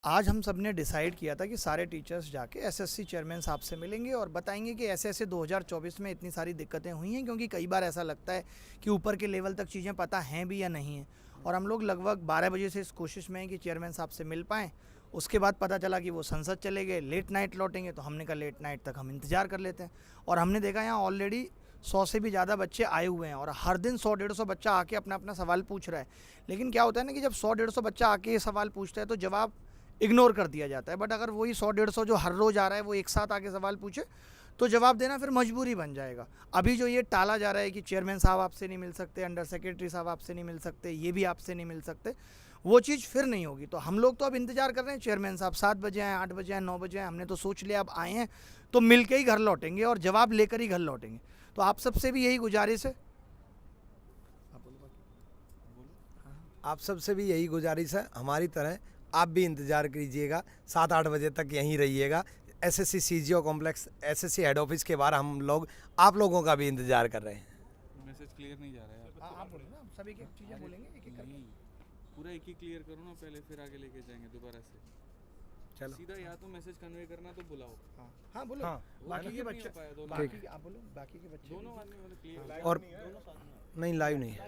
आज हम सब ने डिसाइड किया था कि सारे टीचर्स जाके एसएससी चेयरमैन साहब से मिलेंगे और बताएंगे कि ऐसे ऐसे 2024 में इतनी सारी दिक्कतें हुई हैं, क्योंकि कई बार ऐसा लगता है कि ऊपर के लेवल तक चीज़ें पता हैं भी या नहीं हैं। और हम लोग लगभग 12 बजे से इस कोशिश में हैं कि चेयरमैन साहब से मिल पाएँ। उसके बाद पता चला कि वो संसद चले गए, लेट नाइट लौटेंगे, तो हमने कहा लेट नाइट तक हम इंतज़ार कर लेते हैं। और हमने देखा यहाँ ऑलरेडी 100 से भी ज़्यादा बच्चे आए हुए हैं और हर दिन 100-150 बच्चा आके अपना अपना सवाल पूछ रहा है। लेकिन क्या होता है ना कि जब 100-150 बच्चा आके ये सवाल पूछता है तो जवाब इग्नोर कर दिया जाता है। बट अगर वही 100-150 जो हर रोज़ आ रहा है वो एक साथ आके सवाल पूछे तो जवाब देना फिर मजबूरी बन जाएगा। अभी जो ये टाला जा रहा है कि चेयरमैन साहब आपसे नहीं मिल सकते, अंडर सेक्रेटरी साहब आपसे नहीं मिल सकते, ये भी आपसे नहीं मिल सकते, वो चीज़ फिर नहीं होगी। तो हम लोग तो अब इंतज़ार कर रहे हैं, चेयरमैन साहब 7 बजे आएँ, 8 बजे आएँ, 9 बजे आएँ। हमने तो सोच लिया अब आए हैं तो मिल के ही घर लौटेंगे और जवाब लेकर ही घर लौटेंगे। तो आप सबसे भी यही गुजारिश है। आप सबसे भी यही गुजारिश है, हमारी तरह आप भी इंतज़ार कीजिएगा, 7-8 बजे तक यहीं रहिएगा। SSC CGO complex SSC head office के बाहर हम लोग आप लोगों का भी इंतज़ार कर रहे हैं। मैसेज क्लियर नहीं जा रहा है। आप बोलेंगे ना, सभी की चीज़ें बोलेंगे एक एक करके। नहीं, पूरा एक ही क्लियर करो ना पहले, फिर आगे लेके जाएंगे दोबारा से। चलो सीधा या तो मैसेज कन्वे करना तो बुलाओ। हाँ बोलो। हाँ, बाकी के नहीं बच्चे हो पाया दोनों। बाकी आप बोलो, बाकी के बच्चे दोनों आदमी मतलब क्लियर। और नहीं लाइव नहीं है।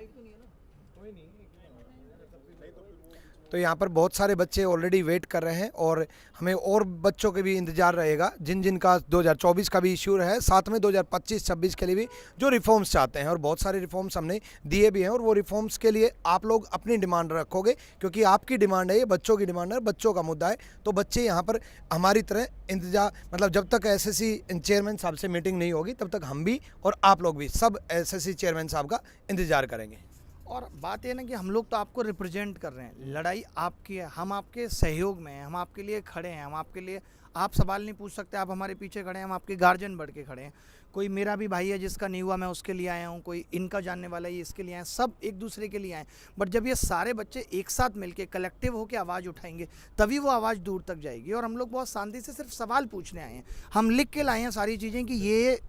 तो यहाँ पर बहुत सारे बच्चे ऑलरेडी वेट कर रहे हैं और हमें और बच्चों के भी इंतज़ार रहेगा जिन जिन का 2024 का भी इश्यू है, साथ में 2025-26 के लिए भी जो रिफॉर्म्स चाहते हैं। और बहुत सारे रिफॉर्म्स हमने दिए भी हैं और वो रिफॉर्म्स के लिए आप लोग अपनी डिमांड रखोगे, क्योंकि आपकी डिमांड है, ये बच्चों की डिमांड है, बच्चों का मुद्दा है। तो बच्चे यहाँ पर हमारी तरह इंतजार, मतलब जब तक एसएससी चेयरमैन साहब से मीटिंग नहीं होगी तब तक हम भी और आप लोग भी सब एसएससी चेयरमैन साहब का इंतज़ार करेंगे। और बात ये ना कि हम लोग तो आपको रिप्रेजेंट कर रहे हैं, लड़ाई आपकी है, हम आपके सहयोग में हैं, हम आपके लिए खड़े हैं, हम आपके लिए, आप सवाल नहीं पूछ सकते, आप हमारे पीछे खड़े हैं, हम आपके गार्जियन बढ़ के खड़े हैं। कोई मेरा भी भाई है जिसका नहीं हुआ, मैं उसके लिए आया हूँ, कोई इनका जानने वाला है इसके लिए आए, सब एक दूसरे के लिए आए। बट जब ये सारे बच्चे एक साथ मिलके कलेक्टिव होकर आवाज़ उठाएंगे तभी वो आवाज़ दूर तक जाएगी। और हम लोग बहुत शांति से सिर्फ सवाल पूछने आए हैं, हम लिख के लाए हैं सारी चीज़ें कि ये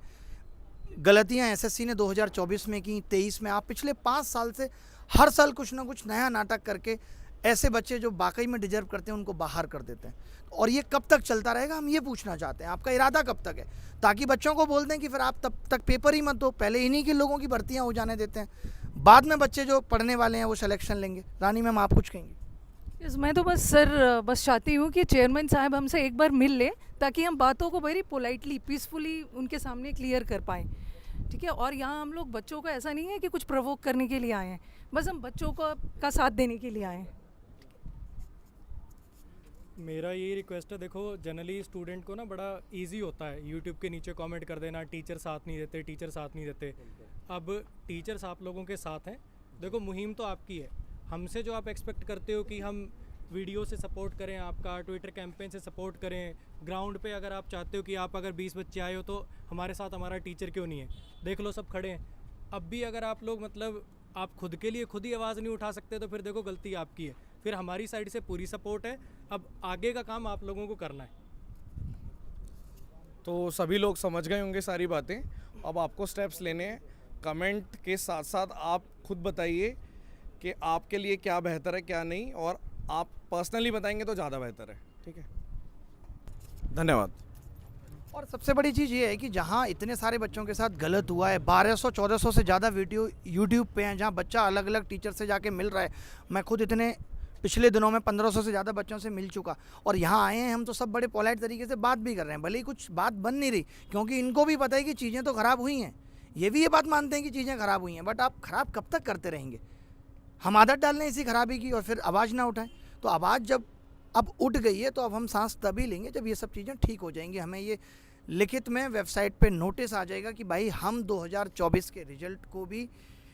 गलतियां एसएससी ने 2024 में की, 23 में, आप पिछले 5 साल से हर साल कुछ ना कुछ नया नाटक करके ऐसे बच्चे जो वाकई में डिजर्व करते हैं उनको बाहर कर देते हैं। और ये कब तक चलता रहेगा, हम ये पूछना चाहते हैं, आपका इरादा कब तक है, ताकि बच्चों को बोल दें कि फिर आप तब तक पेपर ही मत दो, पहले इन्हीं के लोगों की भर्तियाँ हो जाने देते हैं, बाद में बच्चे जो पढ़ने वाले हैं वो सिलेक्शन लेंगे। रानी मैम आप कुछ कहेंगे? मैं तो बस सर बस चाहती हूँ कि चेयरमैन साहब हमसे एक बार मिल ले, ताकि हम बातों को वेरी पोलाइटली पीसफुली उनके सामने क्लियर कर पाएँ, ठीक है। और यहाँ हम लोग बच्चों को ऐसा नहीं है कि कुछ प्रोवोक करने के लिए आए हैं, बस हम बच्चों को का साथ देने के लिए आए हैं। मेरा यही रिक्वेस्ट है, देखो जनरली स्टूडेंट को ना बड़ा इजी होता है यूट्यूब के नीचे कमेंट कर देना, टीचर साथ नहीं देते, टीचर साथ नहीं देते। अब टीचर्स आप लोगों के साथ हैं, देखो मुहिम तो आपकी है, हमसे जो आप एक्सपेक्ट करते हो कि हम वीडियो से सपोर्ट करें, आपका ट्विटर कैंपेन से सपोर्ट करें, ग्राउंड पे अगर आप चाहते हो कि आप अगर 20 बच्चे आए हो तो हमारे साथ हमारा टीचर क्यों नहीं है, देख लो सब खड़े हैं। अब भी अगर आप लोग मतलब आप खुद के लिए खुद ही आवाज़ नहीं उठा सकते तो फिर देखो गलती आपकी है। फिर हमारी साइड से पूरी सपोर्ट है, अब आगे का काम आप लोगों को करना है। तो सभी लोग समझ गए होंगे सारी बातें, अब आपको स्टेप्स लेने हैं। कमेंट के साथ साथ आप खुद बताइए कि आपके लिए क्या बेहतर है क्या नहीं, और आप पर्सनली बताएंगे तो ज़्यादा बेहतर है, ठीक है। धन्यवाद। और सबसे बड़ी चीज़ ये है कि जहाँ इतने सारे बच्चों के साथ गलत हुआ है, 1200-1400 से ज़्यादा वीडियो यूट्यूब पे हैं, जहाँ बच्चा अलग अलग टीचर से जाके मिल रहा है। मैं खुद इतने पिछले दिनों में 1500 से ज़्यादा बच्चों से मिल चुका, और यहाँ आए हैं हम तो सब बड़े पोलाइट तरीके से बात भी कर रहे हैं, भले ही कुछ बात बन नहीं रही, क्योंकि इनको भी पता है कि चीज़ें तो ख़राब हुई हैं, ये भी ये बात मानते हैं कि चीज़ें ख़राब हुई हैं। बट आप ख़राब कब तक करते रहेंगे? हम आदत डाल लें इसी खराबी की और फिर आवाज़ ना उठाएं। तो आवाज़ जब अब उठ गई है तो अब हम सांस तभी लेंगे जब ये सब चीज़ें ठीक हो जाएंगी। हमें ये लिखित में वेबसाइट पे नोटिस आ जाएगा कि भाई हम 2024 के रिजल्ट को भी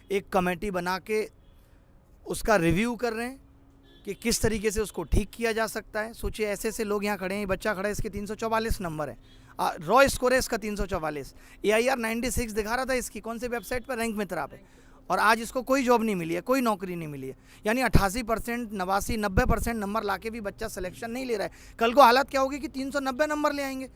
एक कमेटी बना के उसका रिव्यू कर रहे हैं कि किस तरीके से उसको ठीक किया जा सकता है। सोचिए ऐसे ऐसे लोग यहाँ खड़े हैं, बच्चा खड़ा है, इसके 344 नंबर है, रॉ स्कोर है इसका 344, AIR 96 दिखा रहा था इसकी, कौन सी वेबसाइट पर, रैंक मित्रा पे, और आज इसको कोई जॉब नहीं मिली है, कोई नौकरी नहीं मिली है। यानी 88%, 89, 90% नंबर लाके भी बच्चा सिलेक्शन नहीं ले रहा है। कल को हालत क्या होगी कि 390 नंबर ले आएंगे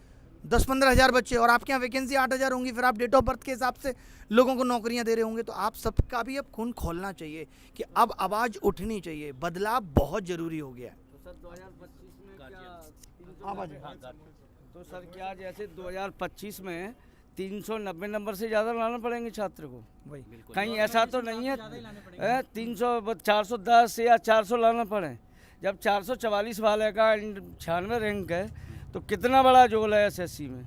10-15 हज़ार बच्चे, और आपके यहाँ वैकेंसी 8,000 होंगी, फिर आप डेट ऑफ बर्थ के हिसाब से लोगों को नौकरियाँ दे रहे होंगे। तो आप सबका भी अब खून खोलना चाहिए कि अब आवाज़ उठनी चाहिए, बदलाव बहुत ज़रूरी हो गया है। आप आ जाइए। तो सर क्या जैसे 2025 में 390 नंबर से ज़्यादा लाना पड़ेंगे छात्र को? वही कहीं ऐसा तो नहीं है 300 410 या 400 लाना पड़े? जब 444 वाले का 96 रैंक है तो कितना बड़ा जोल है एसएससी में।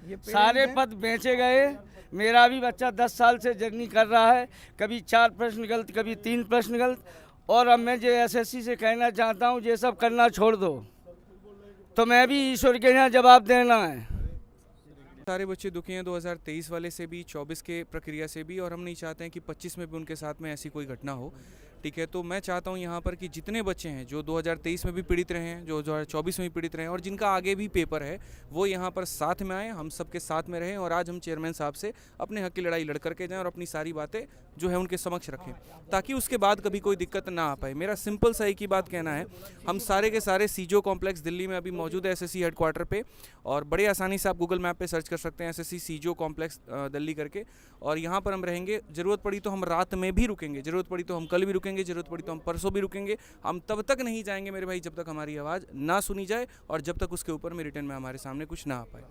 ये सारे पद बेचे गए। मेरा भी बच्चा 10 साल से जर्नी कर रहा है, कभी 4 प्रश्न गलत, कभी 3 प्रश्न गलत। और अब मैं जो एसएससी से कहना चाहता हूँ, ये सब करना छोड़ दो, तो मैं भी ईश्वर के यहाँ जवाब देना है। सारे बच्चे दुखी हैं 2023 वाले से भी, 24 के प्रक्रिया से भी, और हम नहीं चाहते हैं कि 25 में भी उनके साथ में ऐसी कोई घटना हो। ठीक है, तो मैं चाहता हूं यहाँ पर कि जितने बच्चे हैं जो 2023 में भी पीड़ित रहे हैं, जो 2024 में भी पीड़ित रहे हैं, और जिनका आगे भी पेपर है, वो यहाँ पर साथ में आएँ, हम सबके साथ में रहें। और आज हम चेयरमैन साहब से अपने हक की लड़ाई लड़ करके जाएँ और अपनी सारी बातें जो है उनके समक्ष रखें, ताकि उसके बाद कभी कोई दिक्कत ना आ पाए। मेरा सिंपल सा एक ही बात कहना है, हम सारे के सारे सीजो कॉम्प्लेक्स दिल्ली में अभी मौजूद है एसएससी हेडक्वार्टर पे, और बड़े आसानी से आप गूगल मैप पे सर्च कर सकते हैं एसएससी सीजो कॉम्प्लेक्स दिल्ली करके, और यहाँ पर हम रहेंगे। ज़रूरत पड़ी तो हम रात में भी रुकेंगे, ज़रूरत पड़ी तो हम कल भी रुकेंगे, ज़रूरत पड़ी तो हम परसों भी रुकेंगे। हम तब तक नहीं जाएंगे मेरे भाई जब तक हमारी आवाज़ ना सुनी जाए, और जब तक उसके ऊपर में रिटर्न में हमारे सामने कुछ ना आ पाए।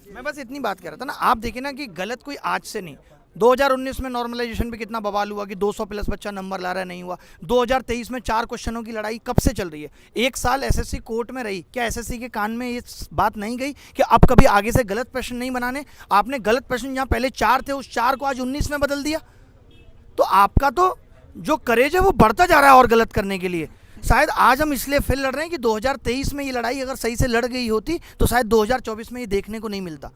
मैं बस इतनी बात कर रहा था ना, आप देखिए ना कि गलत कोई आज से नहीं। 2019 में नॉर्मलाइजेशन पे कितना बवाल हुआ कि 200 प्लस बच्चा नंबर ला रहा है, नहीं हुआ। 2023 में 4 क्वेश्चनों की लड़ाई कब से चल रही है? 1 साल एसएससी कोर्ट में रही, क्या एसएससी के कान में ये बात नहीं गई कि अब कभी आगे से गलत प्रश्न नहीं बनाने? आपने गलत प्रश्न जहाँ पहले 4 थे, उस 4 को आज 19 में बदल दिया। तो आपका तो जो करेज है वो बढ़ता जा रहा है और गलत करने के लिए। शायद आज हम इसलिए फिर लड़ रहे हैं कि 2023 में ये लड़ाई अगर सही से लड़ गई होती तो शायद 2024 में ये देखने को नहीं मिलता।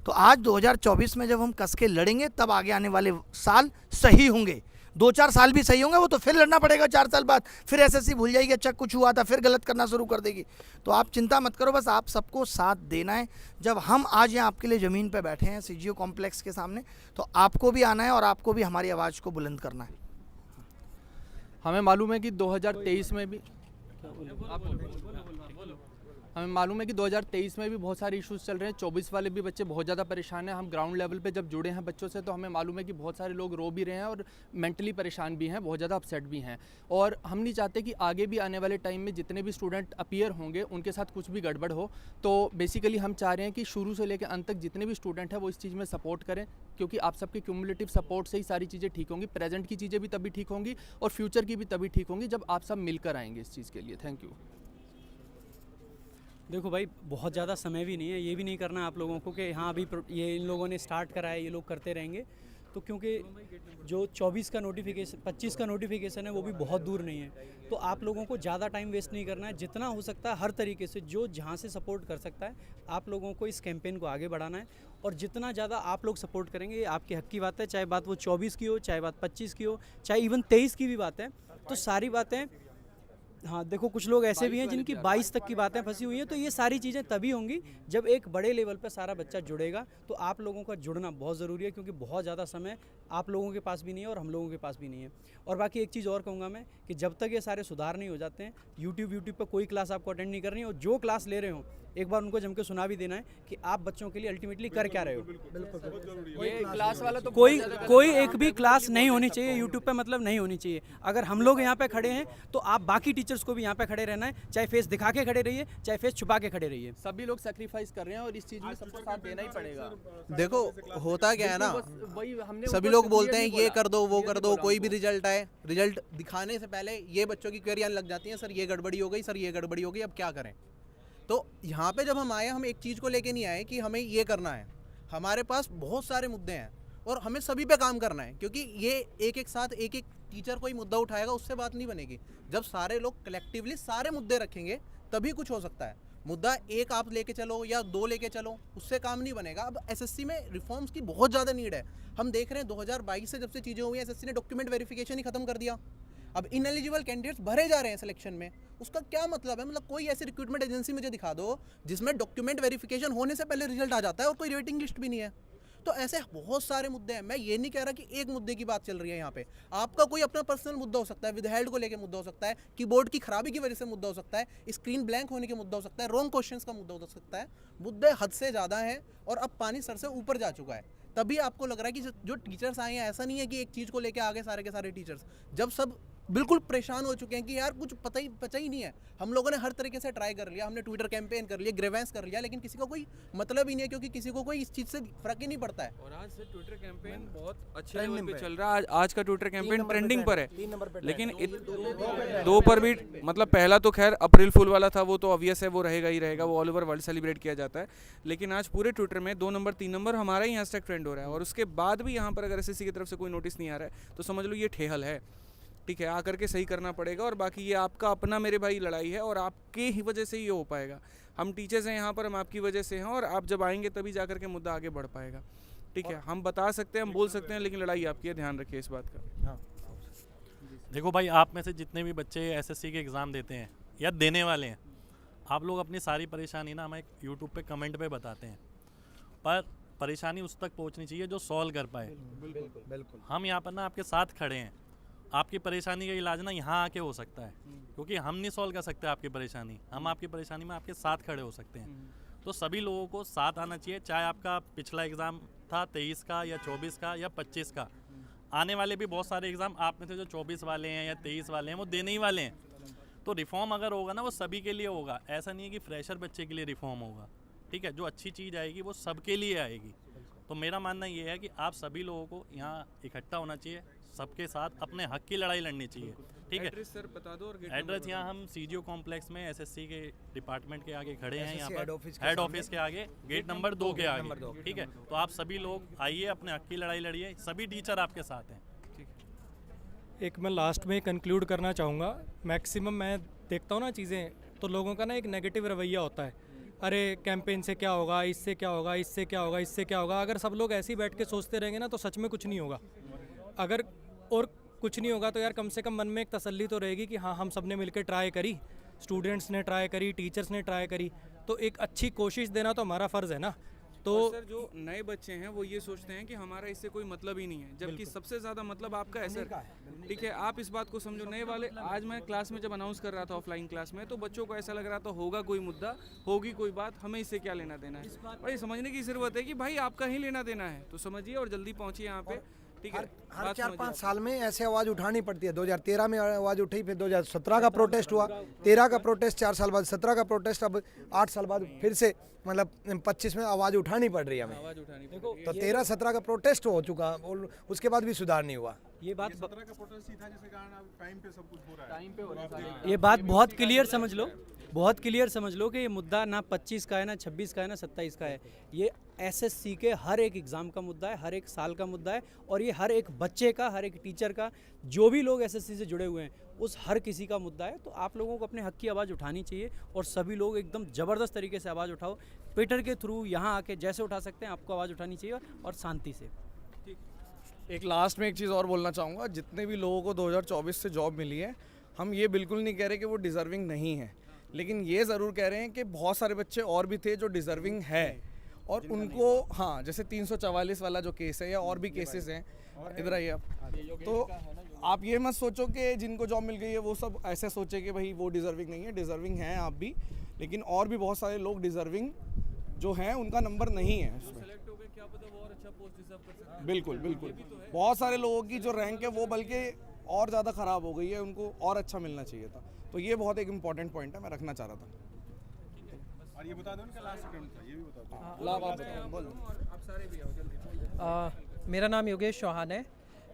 तो आज 2024 में जब हम कस के लड़ेंगे, तब आगे आने वाले साल सही होंगे। 2-4 साल भी सही होंगे, वो तो फिर लड़ना पड़ेगा 4 साल बाद। फिर एसएससी भूल जाएगी अच्छा कुछ हुआ था, फिर गलत करना शुरू कर देगी। तो आप चिंता मत करो, बस आप सबको साथ देना है। जब हम आज यहाँ आपके लिए ज़मीन पर बैठे हैं सीजीओ कॉम्प्लेक्स के सामने, तो आपको भी आना है और आपको भी हमारी आवाज़ को बुलंद करना है। हमें मालूम है कि 2023 में भी बहुत सारे इश्यूज चल रहे हैं। 24 वाले भी बच्चे बहुत ज़्यादा परेशान हैं। हम ग्राउंड लेवल पे जब जुड़े हैं बच्चों से, तो हमें मालूम है कि बहुत सारे लोग रो भी रहे हैं और मेंटली परेशान भी हैं, बहुत ज़्यादा अपसेट भी हैं। और हम नहीं चाहते कि आगे भी आने वाले टाइम में जितने भी स्टूडेंट अपीयर होंगे उनके साथ कुछ भी गड़बड़ हो। तो बेसिकली हम चाह रहे हैं कि शुरू से लेकर अंत तक जितने भी स्टूडेंट हैं वो इस चीज़ में सपोर्ट करें, क्योंकि आप सबके क्यूमुलेटिव सपोर्ट से ही सारी चीज़ें ठीक होंगी। प्रेजेंट की चीज़ें भी तभी ठीक होंगी और फ्यूचर की भी तभी ठीक होंगी जब आप सब मिलकर आएंगे इस चीज़ के लिए। Thank you. देखो भाई, बहुत ज़्यादा समय भी नहीं है, ये भी नहीं करना आप लोगों को कि हाँ अभी ये इन लोगों ने स्टार्ट करा है, ये लोग करते रहेंगे। तो क्योंकि जो 24 का नोटिफिकेशन 25 का नोटिफिकेशन है वो भी बहुत दूर नहीं है, तो आप लोगों को ज़्यादा टाइम वेस्ट नहीं करना है। जितना हो सकता है हर तरीके से जो जहाँ से सपोर्ट कर सकता है, आप लोगों को इस कैंपेन को आगे बढ़ाना है। और जितना ज़्यादा आप लोग सपोर्ट करेंगे, ये आपके हक की बात है, चाहे बात वो 24 की हो, चाहे बात 25 की हो, चाहे इवन 23 की भी बात है। तो सारी बातें, हाँ देखो कुछ लोग ऐसे भी हैं जिनकी 22 तक की बातें फंसी हुई हैं। तो ये सारी चीज़ें तभी होंगी जब एक बड़े लेवल पर सारा बच्चा जुड़ेगा। तो आप लोगों का जुड़ना बहुत ज़रूरी है, क्योंकि बहुत ज़्यादा समय आप लोगों के पास भी नहीं है और हम लोगों के पास भी नहीं है। और बाकी एक चीज़ और कहूँगा मैं कि जब तक ये सारे सुधार नहीं हो जाते हैं, यूट्यूब पर कोई क्लास आपको अटेंड नहीं करनी है। और जो क्लास ले रहे हो एक बार उनको जम के सुना भी देना है कि आप बच्चों के लिए अल्टीमेटली कर क्या रहे हो। ये क्लास वाला तो कोई एक भी क्लास नहीं होनी चाहिए यूट्यूब पे, मतलब नहीं होनी चाहिए। अगर हम लोग यहाँ पे खड़े हैं तो आप बाकी टीचर्स को भी यहाँ पे खड़े रहना है, चाहे फेस दिखा के खड़े रहिए, चाहे फेस छुपा के खड़े रहिए। सभी लोग सेक्रीफाइस कर रहे हैं और इस चीज़ में सबको साथ देना ही पड़ेगा। देखो होता क्या है ना, वही हमने सभी लोग बोलते हैं ये कर दो वो कर दो, कोई भी रिजल्ट आए, रिजल्ट दिखाने से पहले ये बच्चों की क्वेरी आने लग जाती है, सर ये गड़बड़ी हो गई, सर ये गड़बड़ी हो गई, अब क्या करें। तो यहाँ पे जब हम आए, हम एक चीज़ को लेके नहीं आए कि हमें ये करना है। हमारे पास बहुत सारे मुद्दे हैं और हमें सभी पे काम करना है, क्योंकि ये एक साथ एक टीचर कोई मुद्दा उठाएगा उससे बात नहीं बनेगी। जब सारे लोग कलेक्टिवली सारे मुद्दे रखेंगे तभी कुछ हो सकता है। मुद्दा एक आप लेके चलो या 2 लेके चलो, उससे काम नहीं बनेगा। अब एसएससी में रिफॉर्म्स की बहुत ज़्यादा नीड है। हम देख रहे हैं 2022 से जब से चीज़ें हुई हैं, एसएससी ने डॉक्यूमेंट वेरिफिकेशन ही खत्म कर दिया। अब इनएलिजिबल कैंडिडेट्स भरे जा रहे हैं सिलेक्शन में। उसका क्या मतलब है? मतलब कोई ऐसी रिक्रूटमेंट एजेंसी मुझे दिखा दो जिसमें डॉक्यूमेंट वेरिफिकेशन होने से पहले रिजल्ट आ जाता है और कोई वेटिंग लिस्ट भी नहीं है। तो ऐसे बहुत सारे मुद्दे हैं। मैं ये नहीं कह रहा कि एक मुद्दे की बात चल रही है यहाँ पे। आपका कोई अपना पर्सनल मुद्दा हो सकता है, विदहेल्ड को लेकर मुद्दा हो सकता है, कीबोर्ड की खराबी की वजह से मुद्दा हो सकता है, स्क्रीन ब्लैंक होने के मुद्दा हो सकता है, रॉन्ग क्वेश्चंस का मुद्दा हो सकता है। मुद्दे हद से ज़्यादा हैं और अब पानी सर से ऊपर जा चुका है। तभी आपको लग रहा है कि जो टीचर्स आए हैं, ऐसा नहीं है कि एक चीज़ को लेकर आगे सारे के सारे टीचर्स, जब सब बिल्कुल परेशान हो चुके हैं कि यार कुछ पता ही नहीं है। हम लोगों ने हर तरीके से ट्राई कर लिया, हमने ट्विटर कैंपेन कर लिया, ग्रेवेंस कर लिया, लेकिन किसी को कोई मतलब ही नहीं है, क्योंकि किसी को कोई इस चीज़ से फ़र्क ही नहीं पड़ता है। और आज से ट्विटर कैंपेन बहुत अच्छे लेवल पे चल रहा है। आज का ट्विटर कैंपेन ट्रेंडिंग पर है, लेकिन 2 पर भी मतलब पहला तो खैर अप्रैल फुल वाला था, वो तो ऑब्वियस है, वो रहेगा ही रहेगा, वो ऑल ओवर वर्ल्ड सेलिब्रेट किया जाता है। लेकिन आज पूरे ट्विटर में 2 नंबर 3 नंबर हमारा ही हैशटैग ट्रेंड हो रहा है, और उसके बाद भी यहाँ पर अगर एसएससी की तरफ से कोई नोटिस नहीं आ रहा है तो समझ लो ये ठेहल है। ठीक है, आकर के सही करना पड़ेगा, और बाकी ये आपका अपना मेरे भाई लड़ाई है, और आपके ही वजह से ये हो पाएगा। हम टीचर्स हैं यहाँ पर, हम आपकी वजह से हैं, और आप जब आएंगे तभी जाकर के मुद्दा आगे बढ़ पाएगा। ठीक है, हम बता सकते हैं, हम बोल सकते हैं, लेकिन लड़ाई आपकी है, ध्यान रखिए इस बात का। देखो भाई, आप में से जितने भी बच्चे एसएससी के एग्ज़ाम देते हैं या देने वाले हैं, आप लोग अपनी सारी परेशानी ना हमें यूट्यूब पे कमेंट पे बताते हैं, पर परेशानी उस तक पहुंचनी चाहिए जो सॉल्व कर पाए। बिल्कुल। हम यहाँ पर ना आपके साथ खड़े हैं। आपकी परेशानी का इलाज ना यहाँ आके हो सकता है, क्योंकि हम नहीं सॉल्व कर सकते आपकी परेशानी, हम आपकी परेशानी में आपके साथ खड़े हो सकते हैं। तो सभी लोगों को साथ आना चाहिए, चाहे आपका पिछला एग्ज़ाम था 23 का या 24 का या 25 का। आने वाले भी बहुत सारे एग्ज़ाम आप में से जो 24 वाले हैं या 23 वाले हैं वो देने ही वाले हैं। तो रिफॉर्म अगर होगा ना वो सभी के लिए होगा, ऐसा नहीं है कि फ्रेशर बच्चे के लिए रिफॉर्म होगा। ठीक है, जो अच्छी चीज़ आएगी वो सबके लिए आएगी। तो मेरा मानना ये है कि आप सभी लोगों को यहाँ इकट्ठा होना चाहिए, सबके साथ अपने हक की लड़ाई लड़नी चाहिए। ठीक है, एड्रेस सर बता दो, और एड्रेस यहाँ हम सीजीओ कॉम्प्लेक्स में एसएससी के डिपार्टमेंट के आगे खड़े हैं, यहाँ हेड पर ऑफिस के हेड सामने। ऑफिस के आगे गेट नंबर 2 के आगे। ठीक है, तो आप सभी लोग आइए, अपने हक की लड़ाई लड़िए, सभी टीचर आपके साथ हैं। एक मैं लास्ट में कंक्लूड करना चाहूँगा। मैक्सिमम मैं देखता हूँ ना चीज़ें, तो लोगों का ना एक नेगेटिव रवैया होता है, अरे कैंपेन से क्या होगा, इससे क्या होगा, इससे क्या होगा, इससे क्या होगा। अगर सब लोग ऐसे ही बैठ के सोचते रहेंगे ना तो सच में कुछ नहीं होगा। अगर और कुछ नहीं होगा तो यार कम से कम मन में एक तसल्ली तो रहेगी कि हाँ, हम सब ने मिलकर ट्राई करी, स्टूडेंट्स ने ट्राई करी, टीचर्स ने ट्राई करी, तो एक अच्छी कोशिश देना तो हमारा फ़र्ज़ है ना। तो और सर, जो नए बच्चे हैं वो ये सोचते हैं कि हमारा इससे कोई मतलब ही नहीं है, जबकि सबसे ज़्यादा मतलब आपका है सर। ठीक है, आप इस बात को समझो। नए वाले, आज मैं क्लास में जब अनाउंस कर रहा था ऑफलाइन क्लास में, तो बच्चों को ऐसा लग रहा था होगा कोई मुद्दा, होगी कोई बात, हमें इससे क्या लेना देना है। और ये समझने की ज़रूरत है कि भाई आपका ही लेना देना है, तो समझिए और जल्दी पहुँचिए यहाँ पे। ठीक है, हर बात 4-5 समझिए। साल में ऐसे आवाज़ उठानी पड़ती है। 2013 में आवाज़ उठी, फिर 2017 का प्रोटेस्ट हुआ, 13 का प्रोटेस्ट 4 साल बाद, 17 का प्रोटेस्ट, अब 8 साल बाद फिर से मतलब 25 में आवाज़ उठानी पड़ रही है हमें। आवाज़ उठानी पड़ेगी। तो 13-17 का प्रोटेस्ट हो चुका और उसके बाद भी सुधार नहीं हुआ। ये बात ये बात बहुत क्लियर समझ लो, बहुत क्लियर समझ लो कि ये मुद्दा ना 25 का है, ना 26 का है, ना 27 का है। ये एसएससी के हर एक एग्ज़ाम का मुद्दा है, हर एक साल का मुद्दा है, और ये हर एक बच्चे का, हर एक टीचर का, जो भी लोग एसएससी से जुड़े हुए हैं उस हर किसी का मुद्दा है। तो आप लोगों को अपने हक की आवाज़ उठानी चाहिए, और सभी लोग एकदम ज़बरदस्त तरीके से आवाज़ उठाओ। ट्विटर के थ्रू यहाँ आके जैसे उठा सकते हैं आपको आवाज़ उठानी चाहिए, और शांति से। एक लास्ट में एक चीज़ और बोलना चाहूँगा, जितने भी लोगों को 2024 से जॉब मिली है, हम ये बिल्कुल नहीं कह रहे कि वो डिज़र्विंग नहीं है, लेकिन ये ज़रूर कह रहे हैं कि बहुत सारे बच्चे और भी थे जो डिज़र्विंग है, और उनको हाँ, जैसे 344 वाला जो केस है या और भी केसेस हैं, इधर आइए आप। तो आप ये मत सोचो कि जिनको जॉब मिल गई है वो सब ऐसे सोचे कि भाई वो डिज़र्विंग नहीं है। डिज़र्विंग हैं आप भी, लेकिन और भी बहुत सारे लोग डिज़र्विंग जो हैं उनका नंबर नहीं है उसमें। बिल्कुल बिल्कुल, बहुत सारे लोगों की जो रैंक है वो बल्कि और ज़्यादा ख़राब हो गई है, उनको और अच्छा मिलना चाहिए था। तो ये बहुत एक इम्पॉर्टेंट पॉइंट है, मैं रखना चाह रहा था। और ये बता दो उनका लास्ट अटेम्प्ट था, ये भी बता दो। लाभ आप बताओ, बोलो। आप सारे भी आओ जल्दी। मेरा नाम योगेश चौहान है।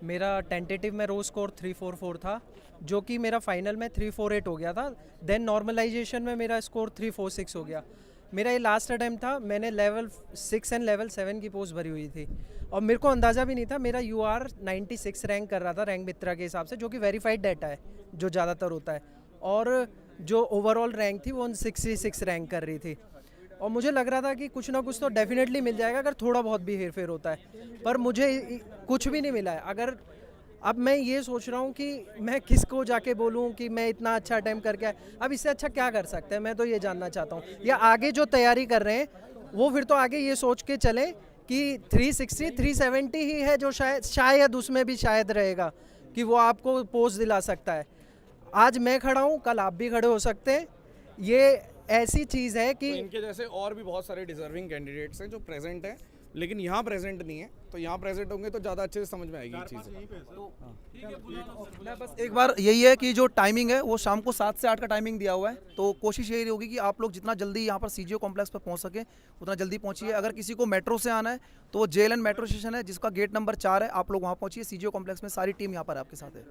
मेरा टेंटेटिव में रो स्कोर 344 था, जो कि मेरा फाइनल में 348 हो गया था। देन नॉर्मलाइजेशन में मेरा स्कोर 346 हो गया। मेरा ये लास्ट अटैम्प्ट था। मैंने लेवल 6 एंड लेवल 7 की पोस्ट भरी हुई थी, और मेरे को अंदाज़ा भी नहीं था। मेरा UR 96 रैंक कर रहा था रैंक मित्रा के हिसाब से, जो कि वेरीफाइड डाटा है जो ज़्यादातर होता है, और जो ओवरऑल रैंक थी वो 66 रैंक कर रही थी। और मुझे लग रहा था कि कुछ ना कुछ तो डेफिनेटली मिल जाएगा अगर थोड़ा बहुत भी हेर फेर होता है, पर मुझे कुछ भी नहीं मिला है। अगर अब मैं ये सोच रहा हूँ कि मैं किसको जाके बोलूँ कि मैं इतना अच्छा अटैम्प्ट करके आया, अब इससे अच्छा क्या कर सकते हैं, मैं तो ये जानना चाहता हूँ। या आगे जो तैयारी कर रहे हैं वो फिर तो आगे ये सोच के चलें कि 360 370 ही है जो शायद उसमें भी शायद रहेगा कि वो आपको पोस्ट दिला सकता है। आज मैं खड़ा हूँ, कल आप भी खड़े हो सकते हैं। ये ऐसी चीज़ है कि तो इनके जैसे और भी बहुत सारे डिजर्विंग कैंडिडेट्स हैं जो प्रेजेंट हैं, लेकिन यहाँ प्रेजेंट नहीं है, तो यहाँ प्रेजेंट होंगे तो ज़्यादा अच्छे से समझ में आएगी ये चीज़। मैं बस एक बार यही है कि जो टाइमिंग है वो शाम को 7 से 8 का टाइमिंग दिया हुआ है, तो कोशिश यही होगी कि आप लोग जितना जल्दी यहाँ पर CGO कॉम्प्लेक्स पर पहुँच सके उतना जल्दी पहुँचिए। अगर किसी को मेट्रो से आना है तो वो JLN मेट्रो स्टेशन है जिसका गेट नंबर 4 है, आप लोग वहाँ पहुँचिए। CGO कॉम्प्लेक्स में सारी टीम यहाँ पर आपके साथ है।